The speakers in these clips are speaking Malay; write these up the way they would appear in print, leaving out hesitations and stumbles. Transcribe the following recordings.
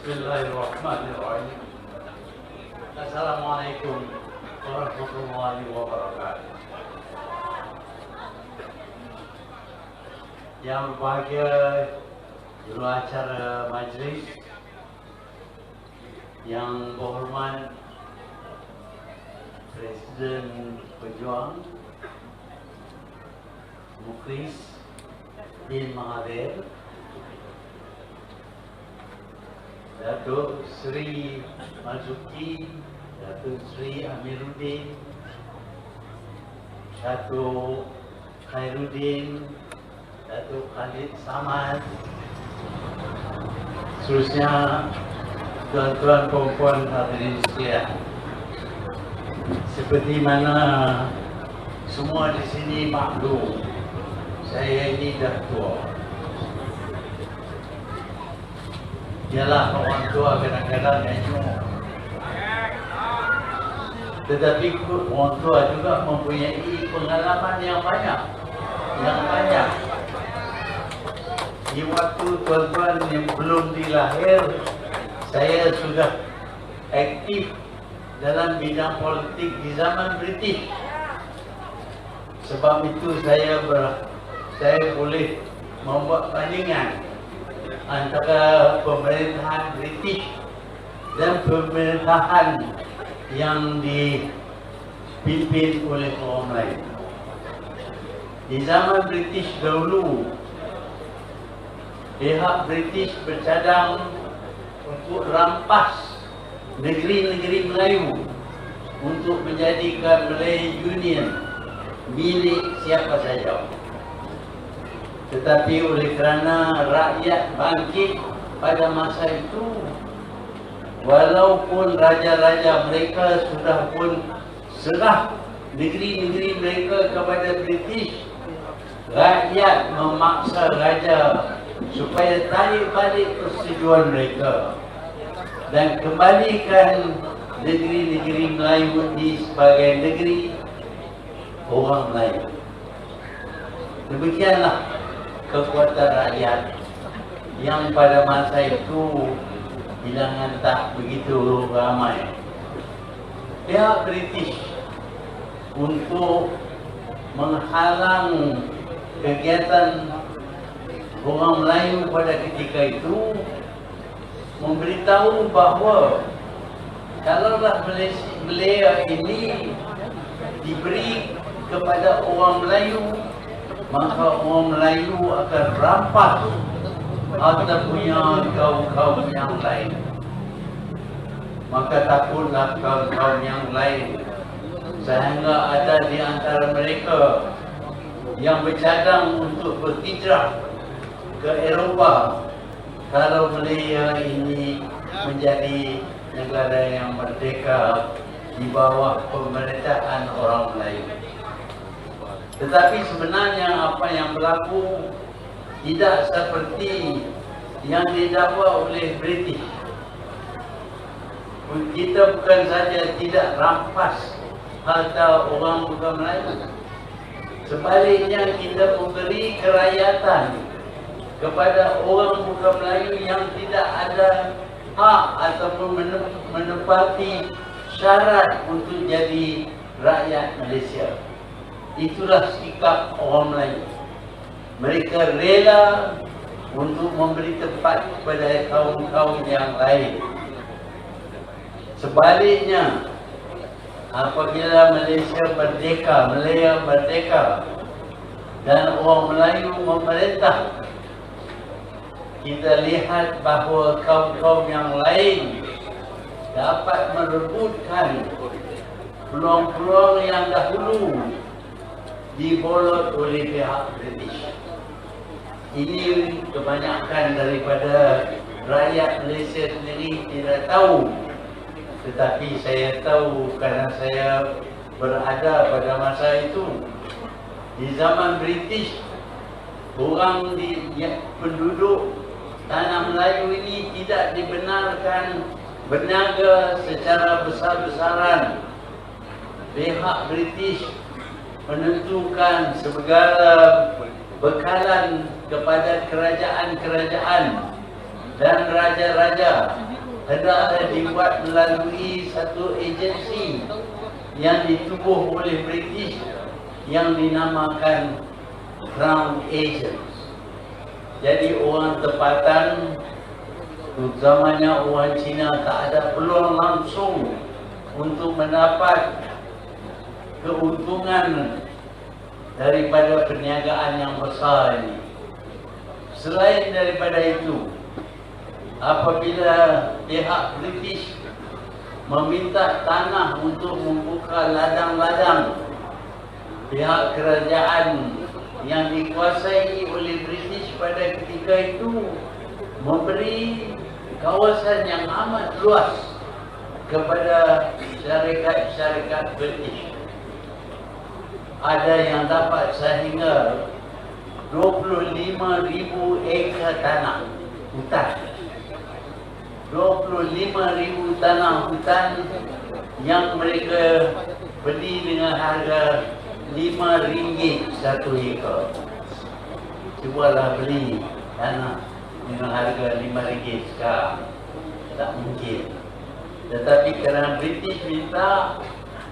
Bismillahirrahmanirrahim. Assalamualaikum warahmatullahi wabarakatuh. Yang berbahagia juru acara majlis, yang berhormat Presiden Pejuang Mukhlis bin Mahathir, Datuk Seri Marzuki, Datuk Seri Amiruddin, Datuk Khairuddin, Datuk Khalid Samad, seterusnya tuan-tuan puan-puan hadirin sekalian. Seperti mana semua di sini maklum, saya ini dah tua. Ialah orang tua kadang-kadang nyanyuk. Tetapi orang tua juga mempunyai pengalaman yang banyak. Di waktu tuan-tuan yang belum dilahir, saya sudah aktif dalam bidang politik di zaman British. Sebab itu saya boleh membuat bandingan antara pemerintahan British dan pemerintahan yang dipimpin oleh orang lain. Di zaman British dahulu, pihak British bercadang untuk rampas negeri-negeri Melayu untuk menjadikan Malay Union milik siapa saja. Tetapi oleh kerana rakyat bangkit pada masa itu, walaupun raja-raja mereka sudah pun serah negeri-negeri mereka kepada British, rakyat memaksa raja supaya tarik balik persetujuan mereka dan kembalikan negeri-negeri Melayu ini sebagai negeri orang Melayu. Demikianlah kekuatan rakyat yang pada masa itu bilangan tak begitu ramai. Pihak British untuk menghalang kegiatan orang Melayu pada ketika itu memberitahu bahawa kalaulah Malaya ini diberi kepada orang Melayu, maka orang Melayu akan rampas harta punya kaum-kaum yang lain. Maka takutlah kaum-kaum yang lain, sehingga ada di antara mereka yang bercadang untuk berhijrah ke Eropah kalau Malaya ini menjadi negara yang merdeka di bawah pemerintahan orang Melayu. Tetapi sebenarnya apa yang berlaku tidak seperti yang didakwa oleh British. Kita bukan saja tidak rampas harta orang bukan Melayu, sebaliknya kita memberi kerakyatan kepada orang bukan Melayu yang tidak ada hak ataupun menepati syarat untuk jadi rakyat Malaysia. Itulah sikap orang Melayu. Mereka rela untuk memberi tempat kepada kaum-kaum yang lain. Sebaliknya, apabila Malaya merdeka dan orang Melayu memerintah, kita lihat bahawa kaum-kaum yang lain dapat merebutkan peluang-peluang yang dahulu dibolot oleh pihak British. Ini kebanyakan daripada rakyat Malaysia sendiri tidak tahu. Tetapi saya tahu kerana saya berada pada masa itu. Di zaman British, penduduk tanah Melayu ini tidak dibenarkan berniaga secara besar-besaran. Pihak British menentukan segala bekalan kepada kerajaan-kerajaan dan raja-raja hendaklah dibuat melalui satu agensi yang ditubuh oleh British yang dinamakan Crown Agents. Jadi orang tempatan, terutamanya orang Cina, tak ada peluang langsung untuk mendapat keuntungan daripada perniagaan yang besar ini. Selain daripada itu, apabila pihak British meminta tanah untuk membuka ladang-ladang, pihak kerajaan yang dikuasai oleh British pada ketika itu memberi kawasan yang amat luas kepada syarikat-syarikat British. Ada yang dapat sehingga 25,000 ekar tanah hutan. 25,000 tanah hutan yang mereka beli dengan harga RM5 satu ekar. Cubalah beli tanah dengan harga RM5 sekarang. Tak mungkin. Tetapi kerana British minta,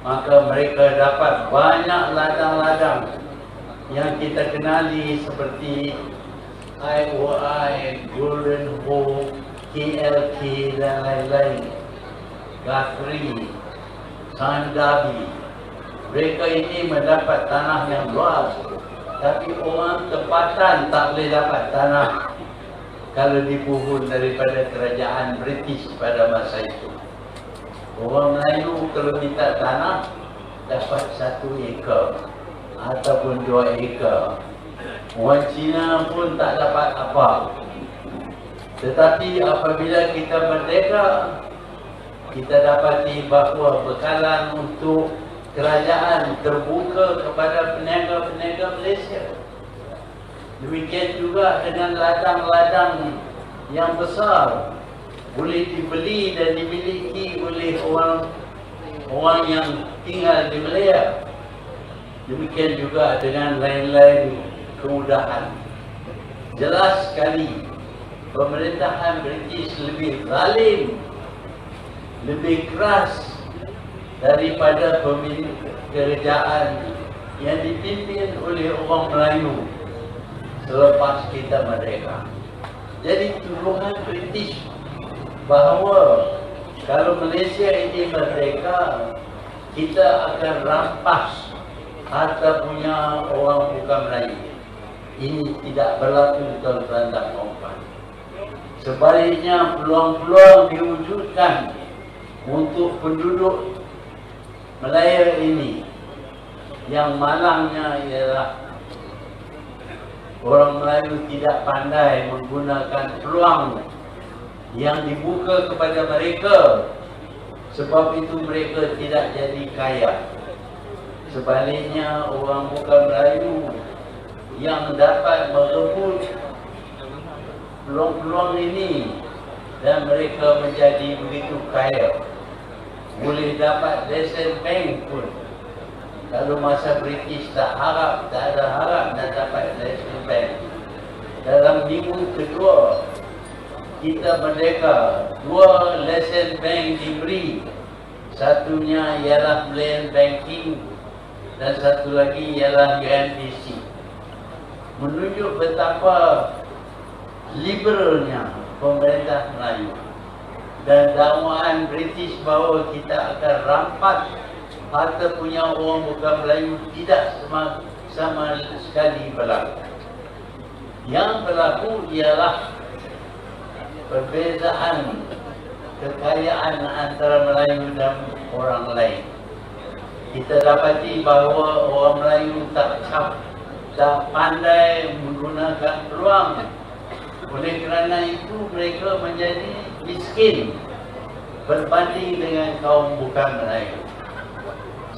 maka mereka dapat banyak ladang-ladang yang kita kenali seperti IOI, Golden Hope, KLK dan lain-lain, Guthrie, Sandabi. Mereka ini mendapat tanah yang luas, tapi orang tempatan tak boleh dapat tanah kalau dipuhun daripada kerajaan British pada masa itu. Orang Melayu kalau minta tanah dapat 1 ekar ataupun 2 ekar. Orang Cina pun tak dapat apa. Tetapi apabila kita merdeka, kita dapati bahawa bekalan untuk kerajaan terbuka kepada peniaga-peniaga Malaysia. Demikian juga dengan ladang-ladang yang besar boleh dibeli dan dimiliki oleh orang yang tinggal di Malaya. Demikian juga dengan lain-lain kemudahan. Jelas sekali pemerintahan British lebih zalim, lebih keras daripada kerajaan yang dipimpin oleh orang Melayu selepas kita merdeka. Jadi tuduhan British bahawa kalau Malaysia ini merdeka, kita akan rampas harta punya orang bukan Melayu. Ini tidak berlaku, tuan-tuan dan puan. Sebaliknya, peluang-peluang diwujudkan untuk penduduk Malaya ini. Yang malangnya ialah orang Melayu tidak pandai menggunakan peluang yang dibuka kepada mereka. Sebab itu mereka tidak jadi kaya. Sebaliknya, orang bukan Melayu yang dapat merebut peluang-peluang ini dan mereka menjadi begitu kaya, boleh dapat lesen bank pun. Kalau masa British tak ada harap nak dapat lesen bank. Dalam minggu kedua kita merdeka, 2 lesen bank diberi. Satunya ialah Malayan Banking dan satu lagi ialah UNBC. Menunjuk betapa liberalnya pemerintah Melayu. Dan dakwaan British bahawa kita akan rampas harta punya orang bukan Melayu tidak sama sekali berlaku. Yang berlaku ialah perbezaan kekayaan antara Melayu dan orang lain. Kita dapati bahawa orang Melayu tak pandai menggunakan peluang. Oleh kerana itu mereka menjadi miskin berbanding dengan kaum bukan Melayu.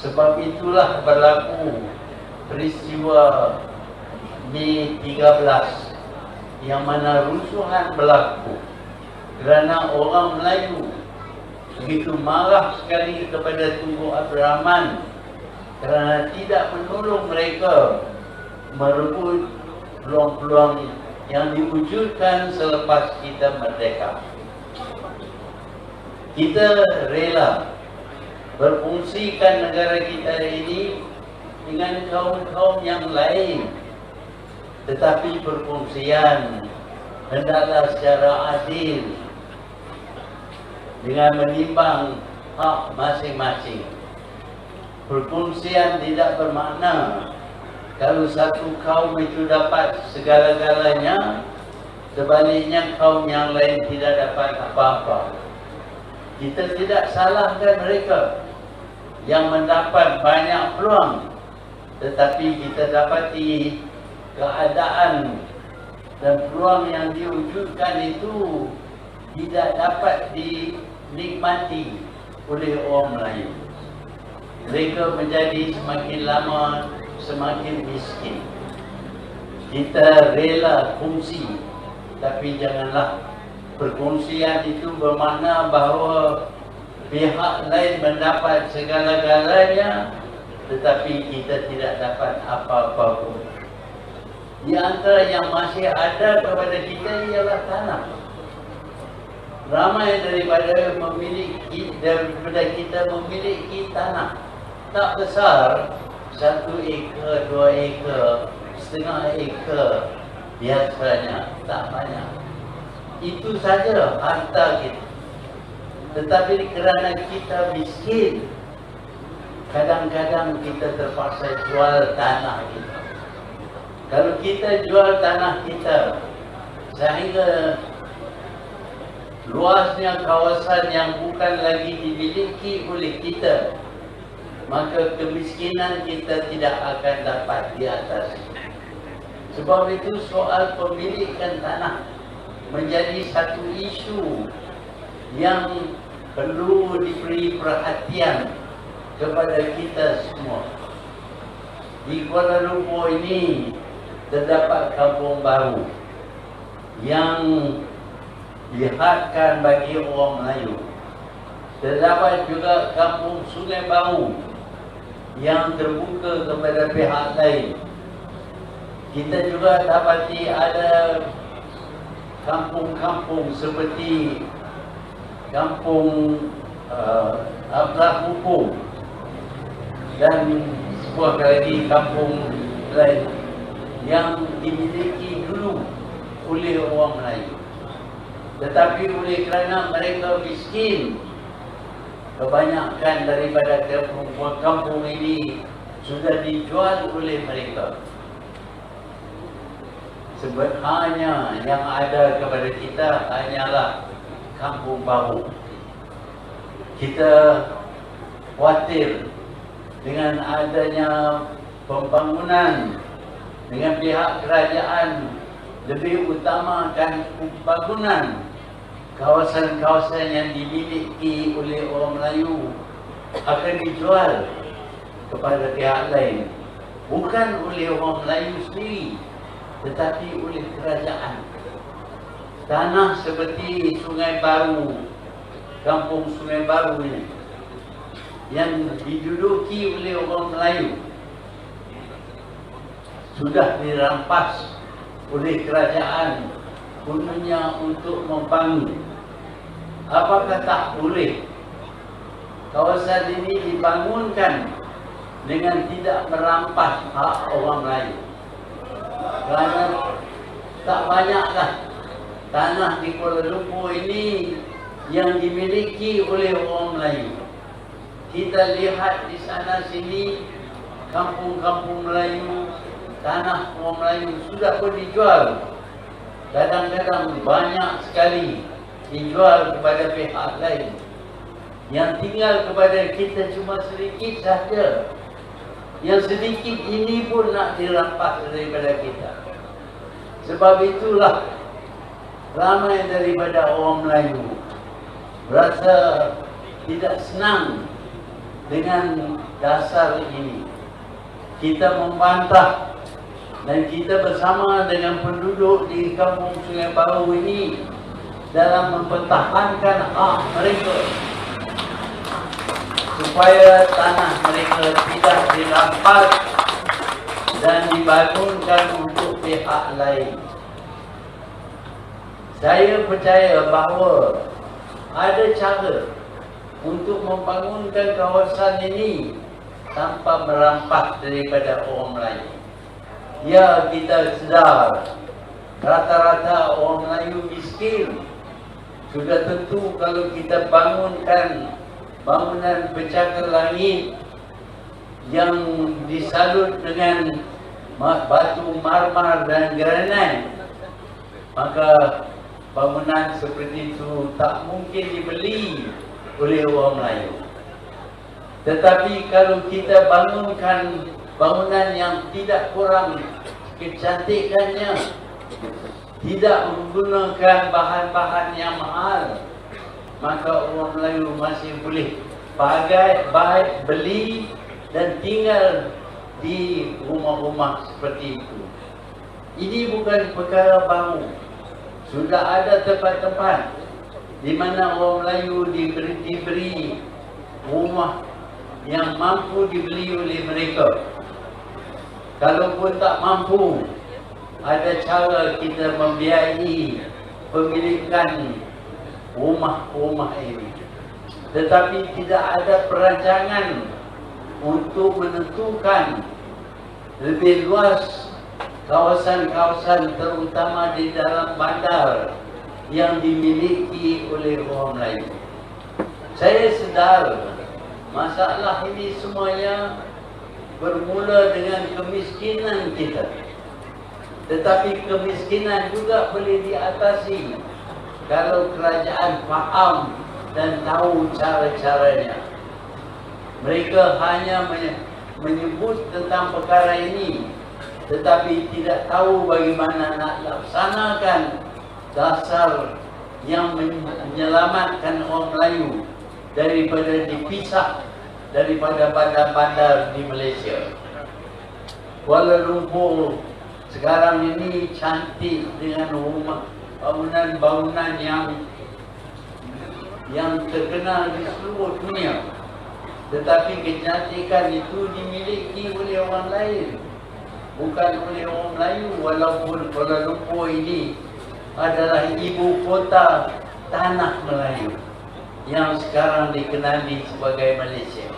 Sebab itulah berlaku peristiwa Mei 13 yang mana rusuhan berlaku kerana orang Melayu begitu marah sekali kepada Tunku Abdul Rahman kerana tidak menolong mereka merebut peluang-peluang yang diwujudkan selepas kita merdeka. kita rela berfungsikan negara kita ini dengan kaum-kaum yang lain, tetapi perfungsian hendaklah secara adil dengan menimbang hak masing-masing. Perfungsian tidak bermakna kalau satu kaum itu dapat segala-galanya, sebaliknya kaum yang lain tidak dapat apa-apa. Kita tidak salahkan mereka yang mendapat banyak peluang, tetapi kita dapati keadaan dan peluang yang diwujudkan itu tidak dapat dinikmati oleh orang Melayu. Mereka menjadi semakin lama semakin miskin. Kita rela fungsi, tapi janganlah perkongsian itu bermakna bahawa pihak lain mendapat segala-galanya, tetapi kita tidak dapat apa-apa pun. Di antara yang masih ada kepada kita ialah tanah. Ramai daripada kita memiliki tanah tak besar, 1 ekar, 2 ekar, setengah ekar biasanya, tak banyak. Itu saja harta kita. Tetapi kerana kita miskin, kadang-kadang kita terpaksa jual tanah kita. Kalau kita jual tanah kita sehingga luasnya kawasan yang bukan lagi dimiliki oleh kita, maka kemiskinan kita tidak akan dapat diatasi. Sebab itu soal pemilikan tanah menjadi satu isu yang perlu diberi perhatian kepada kita semua. Di Kuala Lumpur ini terdapat kampung baru yang dihadkan bagi orang Melayu. Terdapat juga kampung Sungai Baru yang terbuka kepada pihak lain. Kita juga dapati ada kampung-kampung seperti kampung Ablah Hukum dan sebuah lagi kampung lain yang dimiliki dulu oleh orang Melayu. Tetapi oleh kerana mereka miskin, kebanyakan daripada kampung ini sudah dijual oleh mereka. Sebenarnya yang ada kepada kita hanyalah kampung baru. Kita khawatir dengan adanya pembangunan dengan pihak kerajaan lebih utamakan pembangunan kawasan-kawasan yang dimiliki oleh orang Melayu akan dijual kepada pihak lain, bukan oleh orang Melayu sendiri, tetapi oleh kerajaan. Tanah seperti Sungai Baru, kampung Sungai Baru ini, yang diduduki oleh orang Melayu, sudah dirampas oleh kerajaan gunanya untuk membangun. Apakah tak boleh kawasan ini dibangunkan dengan tidak merampas hak orang Melayu? Kerana tak banyaklah tanah di Kuala Lumpur ini yang dimiliki oleh orang Melayu. Kita lihat di sana sini kampung-kampung Melayu, tanah orang Melayu sudah pun dijual. Kadang-kadang banyak sekali dijual kepada pihak lain. Yang tinggal kepada kita cuma sedikit sahaja. Yang sedikit ini pun nak dirampas daripada kita. Sebab itulah ramai daripada orang Melayu berasa tidak senang dengan dasar ini. Kita membantah dan kita bersama dengan penduduk di kampung Sungai Baru ini dalam mempertahankan hak mereka supaya tanah mereka tidak dirampas dan dibangunkan untuk pihak lain. Saya percaya bahawa ada cara untuk membangunkan kawasan ini tanpa merampas daripada orang Melayu. Ya, kita sedar rata-rata orang Melayu miskin. Sudah tentu kalau kita bangunkan bangunan pencakar langit yang disalut dengan batu marmar dan granit, maka bangunan seperti itu tak mungkin dibeli oleh orang Melayu. Tetapi kalau kita bangunkan bangunan yang tidak kurang kecantikannya, tidak menggunakan bahan-bahan yang mahal, maka orang Melayu masih boleh baik beli dan tinggal di rumah-rumah seperti itu. Ini bukan perkara baru. Sudah ada tempat-tempat di mana orang Melayu diberi rumah yang mampu dibeli oleh mereka. Kalaupun tak mampu, ada cara kita membiayai pemilikan rumah-rumah ini. Tetapi tidak ada perancangan untuk menentukan lebih luas kawasan-kawasan terutama di dalam bandar yang dimiliki oleh orang Melayu. Saya sedar masalah ini semuanya bermula dengan kemiskinan kita. Tetapi kemiskinan juga boleh diatasi kalau kerajaan faham dan tahu cara-caranya. Mereka hanya menyebut tentang perkara ini, tetapi tidak tahu bagaimana nak laksanakan dasar yang menyelamatkan orang Melayu daripada dipisah daripada bandar-bandar di Malaysia. Kuala Lumpur sekarang ini cantik dengan rumah bangunan-bangunan yang terkenal di seluruh dunia. Tetapi kecantikan itu dimiliki oleh orang lain, bukan oleh orang Melayu. Walaupun Kuala Lumpur ini adalah ibu kota tanah Melayu yang sekarang dikenali sebagai Malaysia.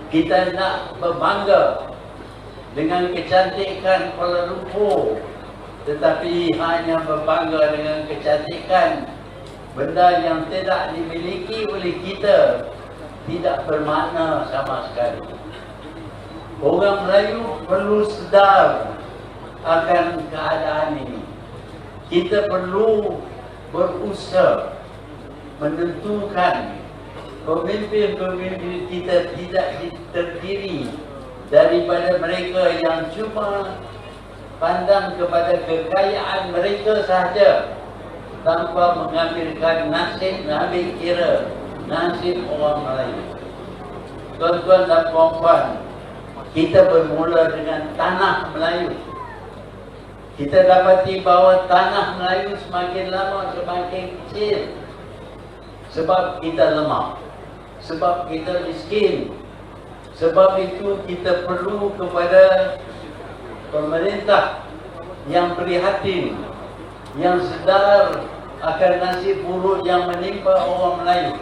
Kita nak berbangga dengan kecantikan Kuala Lumpur, tetapi hanya berbangga dengan kecantikan benda yang tidak dimiliki oleh kita tidak bermakna sama sekali. Orang Melayu perlu sedar akan keadaan ini. Kita perlu berusaha menentukan pemimpin-pemimpin kita tidak terdiri daripada mereka yang cuma pandang kepada kekayaan mereka sahaja tanpa mengambilkan ambil kira nasib orang Melayu. Tuan-tuan dan puan-puan, kita bermula dengan tanah Melayu. Kita dapati bahawa tanah Melayu semakin lama semakin kecil. Sebab kita lemah, sebab kita miskin. Sebab itu kita perlu kepada pemerintah yang prihatin, yang sedar akan nasib buruk yang menimpa orang Melayu.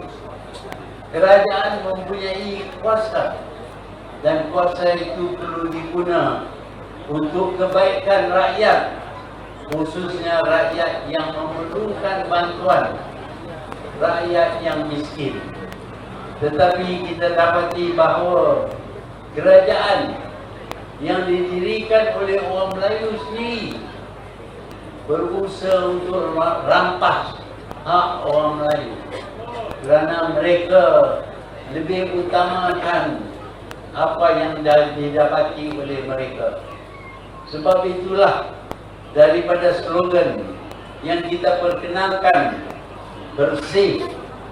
Kerajaan mempunyai kuasa, dan kuasa itu perlu diguna untuk kebaikan rakyat, khususnya rakyat yang memerlukan bantuan, rakyat yang miskin. Tetapi kita dapati bahawa kerajaan yang didirikan oleh orang Melayu sendiri berusaha untuk rampas hak orang Melayu, kerana mereka lebih utamakan apa yang didapati oleh mereka. Sebab itulah daripada slogan yang kita perkenalkan, bersih,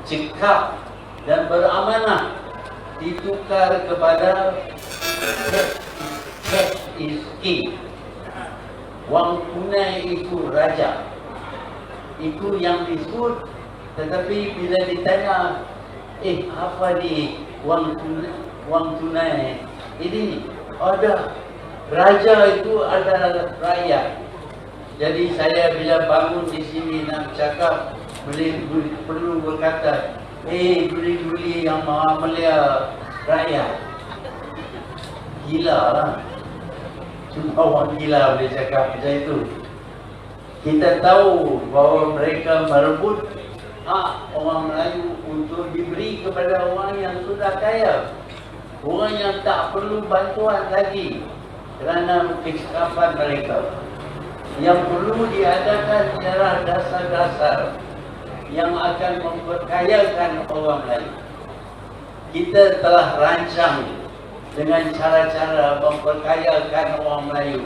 cekap dan beramanah, ditukar kepada cash is king. Wang tunai itu raja. Itu yang disebut. Tetapi bila ditanya, apa ni wang tunai ini? Ada raja itu adalah rakyat. Jadi saya bila bangun di sini nak cakap, perlu berkata juli-juli yang maha mulia rakyat. Gila lah. Cuma orang gila boleh cakap macam itu. Kita tahu bahawa mereka merebut hak orang Melayu untuk diberi kepada orang yang sudah kaya. Orang yang tak perlu bantuan lagi kerana kecakapan mereka. Yang perlu diadakan ialah dasar-dasar yang akan memperkayakan orang Melayu. Kita telah rancang dengan cara-cara memperkayakan orang Melayu.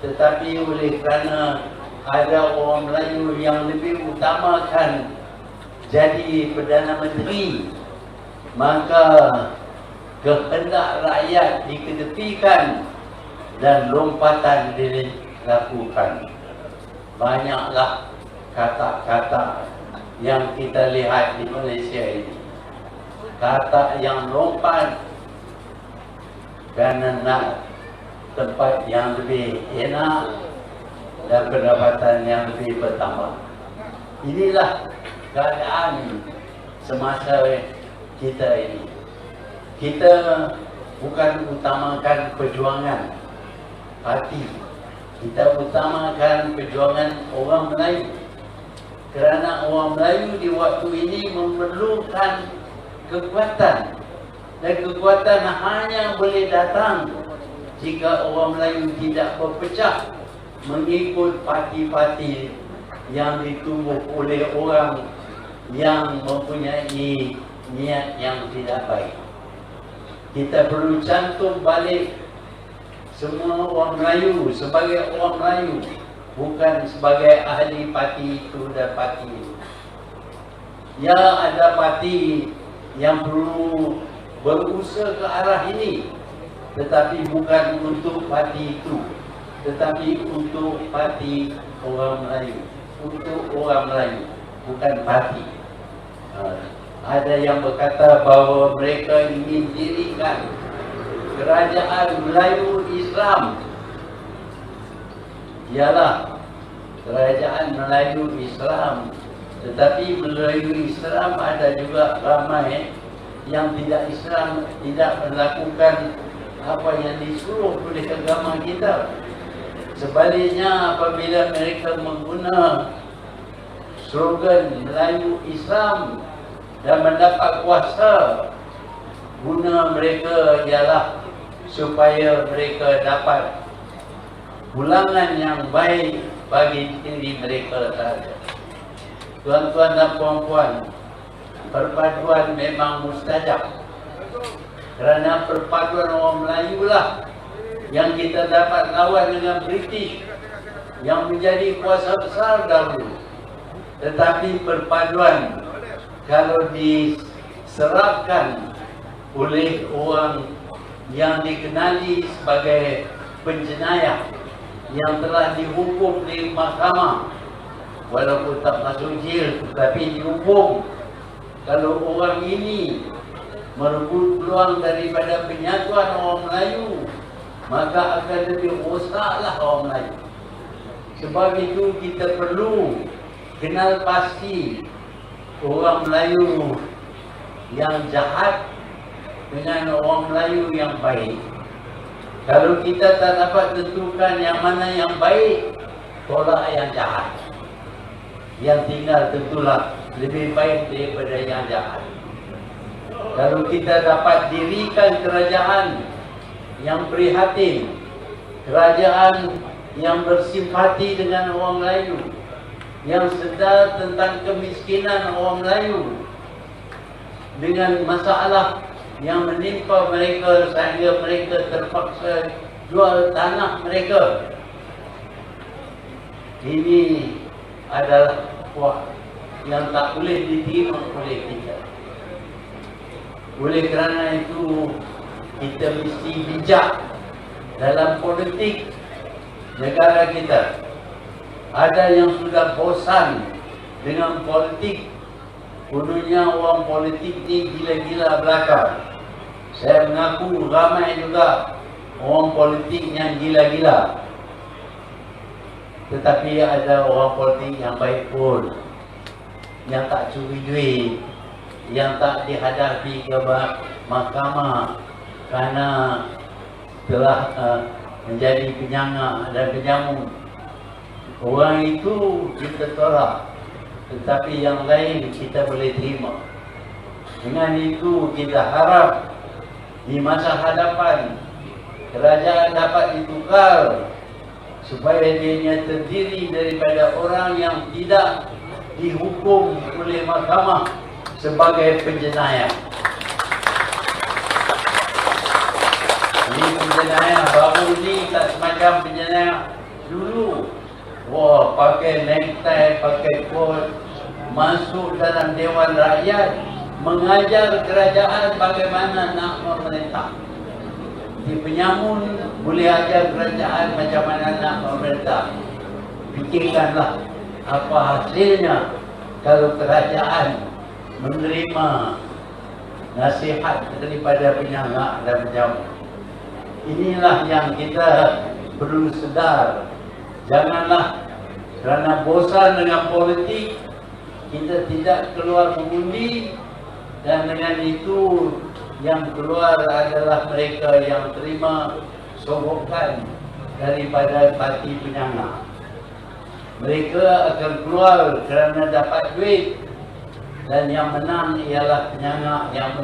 Tetapi oleh kerana ada orang Melayu yang lebih utamakan jadi Perdana Menteri, maka kehendak rakyat diketepikan dan lompatan dilakukan. Banyaklah kata-kata yang kita lihat di Malaysia ini. Kata yang lompat kerana nak tempat yang lebih enak dan pendapatan yang lebih bertambah. Inilah keadaan semasa kita ini. Kita bukan utamakan perjuangan parti, kita utamakan perjuangan orang Melayu. Kerana orang Melayu di waktu ini memerlukan kekuatan, dan kekuatan hanya boleh datang jika orang Melayu tidak berpecah mengikut parti-parti yang ditubuh oleh orang yang mempunyai niat yang tidak baik. Kita perlu cantum balik semua orang Melayu sebagai orang Melayu, bukan sebagai ahli parti itu dan parti itu. Ya, ada parti yang perlu berusaha ke arah ini, tetapi bukan untuk parti itu, tetapi untuk parti orang Melayu, untuk orang Melayu, bukan parti. Ada yang berkata bahawa mereka ingin dirikan kerajaan Melayu Islam. Ialah kerajaan Melayu Islam, tetapi Melayu Islam ada juga ramai yang tidak Islam, tidak melakukan apa yang disuruh oleh agama kita. Sebaliknya, apabila mereka mengguna slogan Melayu Islam dan mendapat kuasa, guna mereka ialah supaya mereka dapat pulangan yang baik bagi diri mereka sahaja. Tuan-tuan dan puan-puan, perpaduan memang mustajab. Kerana perpaduan orang Melayu lah yang kita dapat lawan dengan British yang menjadi kuasa besar dahulu. Tetapi perpaduan kalau diserapkan oleh orang yang dikenali sebagai penjenayah yang telah dihukum di mahkamah, walaupun tak masuk jail tetapi dihukum, kalau orang ini merebut peluang daripada penyatuan orang Melayu, maka akan lebih rosaklah orang Melayu. Sebab itu kita perlu kenal pasti orang Melayu yang jahat dengan orang Melayu yang baik. Kalau kita tak dapat tentukan yang mana yang baik, tolak yang jahat. Yang tinggal tentulah lebih baik daripada yang jahat. Kalau kita dapat dirikan kerajaan yang prihatin, kerajaan yang bersimpati dengan orang Melayu, yang sedar tentang kemiskinan orang Melayu, dengan masalah yang menimpa mereka sehingga mereka terpaksa jual tanah mereka. Ini adalah kuat yang tak boleh diterima oleh kita. Oleh kerana itu, kita mesti bijak dalam politik negara kita. Ada yang sudah bosan dengan politik. Kononnya orang politik ni gila-gila belaka. Saya mengaku ramai juga orang politik yang gila-gila. Tetapi ada orang politik yang baik pun, yang tak curi duit, yang tak dihadapi ke mahkamah kerana telah menjadi penyangga dan penyamun. Orang itu kita tolak, tetapi yang lain kita boleh terima. Dengan itu kita harap di masa hadapan kerajaan dapat ditukar supaya dia terdiri daripada orang yang tidak dihukum oleh mahkamah sebagai penjenayah. Ini penjenayah baru ni tak semacam penjenayah dulu. Wah, pakai necktie, pakai coat, masuk dalam Dewan Rakyat, mengajar kerajaan bagaimana nak memerintah. Di penyamun boleh ajar kerajaan macam mana nak memerintah. Fikirkanlah apa hasilnya kalau kerajaan menerima nasihat daripada penyangga dan penyamun. Inilah yang kita perlu sedar. Janganlah kerana bosan dengan politik kita tidak keluar mengundi, dan dengan itu yang keluar adalah mereka yang terima sogokan daripada parti penyangga. Mereka akan keluar kerana dapat duit, dan yang menang ialah penyangga yang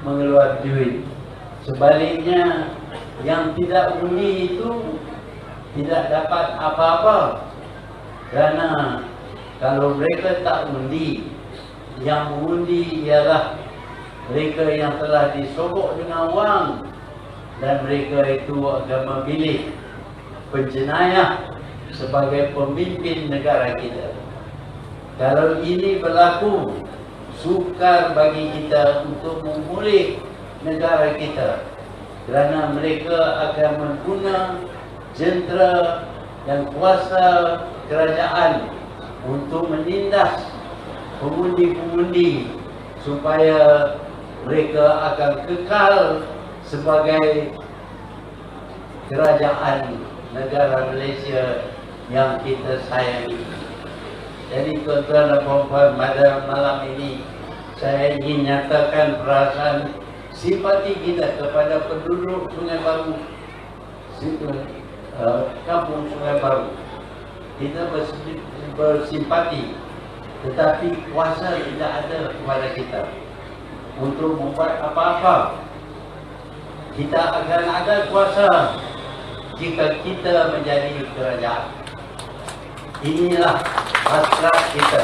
mengeluarkan duit. Sebaliknya, yang tidak undi itu tidak dapat apa-apa, kerana kalau mereka tak undi, yang mengundi ialah mereka yang telah disogok dengan wang, dan mereka itu akan memilih penjenayah sebagai pemimpin negara kita. Kalau ini berlaku, sukar bagi kita untuk memulih negara kita, kerana mereka akan mengguna jentera dan kuasa kerajaan untuk menindas pengundi-pengundi supaya mereka akan kekal sebagai kerajaan negara Malaysia yang kita sayangi. Jadi tuan-tuan dan puan-puan, pada malam ini saya ingin nyatakan perasaan simpati kita kepada penduduk Sungai Baru, kampung Sungai Baru. Kita bersimpati, tetapi kuasa tidak ada kepada kita untuk membuat apa-apa. Kita akan ada kuasa jika kita menjadi kerajaan. Inilah hasrat kita.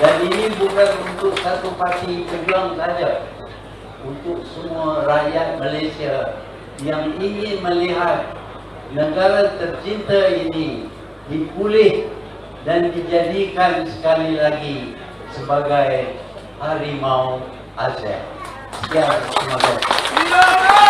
Dan ini bukan untuk satu parti pejuang saja, untuk semua rakyat Malaysia yang ingin melihat negara tercinta ini dipulih dan dijadikan sekali lagi sebagai harimau Asia. Sekian, terima kasih.